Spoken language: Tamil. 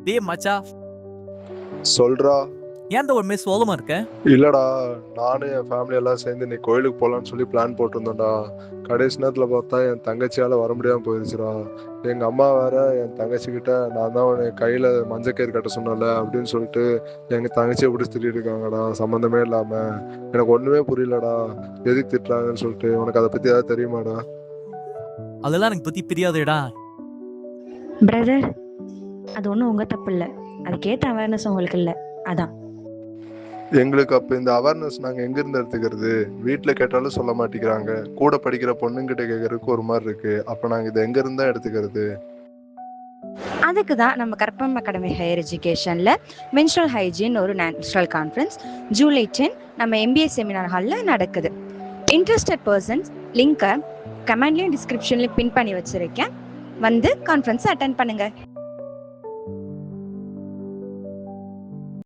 டேய் மச்சான், சொல்றா. ஏன்டா ஒரு மாதிரி சோகமா இருக்க? இல்லடா, நானும் என் ஃபேமிலி எல்லாம் சேர்ந்து இன்னைக்கு கோயிலுக்கு போலான்னு சொல்லி பிளான் போட்டிருந்தோம்டா. கடைசி நேரத்துல பார்த்தா என் தங்கச்சியால வர முடியாம போயிருச்சுடா. எங்க அம்மா வேற என் தங்கச்சி கிட்ட நான் தான் உன்னை கையில மஞ்சக்கயிறு கட்ட சொன்னல அப்படின்னு சொல்லிட்டு எங்க தங்கச்சியை பிடிச்சி திட்டிட்டு இருக்காங்கடா, சம்மந்தமே இல்லாம. எனக்கு ஒண்ணுமே புரியலடா, எதுக்கு திட்டுறாங்கன்னு சொல்லிட்டு. உனக்கு அதை பத்தி ஏதாவது தெரியுமாடா? அதெல்லாம் எனக்கு பத்தி தெரியாதுடா. பிரதர், அது ஒன்றும் உங்கள் தப்பு இல்லை, அதுக்கேற்ற அவேர்னஸ் உங்களுக்கு இல்லை, அதான். எங்களுக்கு அப்ப இந்த அவேர்னஸ் நாங்க எங்க இருந்து எடுத்துக்கிறது? வீட்டுல கேட்டாலும் சொல்ல மாட்டேங்கிறாங்க, கூட படிக்கிற பொண்ணுங்கிட்ட கேட்கறதுக்கு ஒரு மாதிரி இருக்கு. அப்ப நாங்க இதை எங்க இருந்தா எடுத்துக்கிறது? அதுக்கு தான் நம்ம கற்பகம் அகாடமி ஹையர் எஜுகேஷனில் மென்ஸ்ட்ரல் ஹைஜீன் ஒரு நேஷனல் கான்ஃபரன்ஸ் ஜூலை 10 நம்ம MBA செமினார் ஹாலில் நடக்குது. இன்ட்ரெஸ்டட் பர்சன்ஸ் லிங்கை கமெண்ட்லேயும் டிஸ்கிரிப்ஷன்லேயும் பின் பண்ணி வச்சுருக்கேன். வந்து கான்ஃபரன்ஸை அட்டென்ட் பண்ணுங்கள்.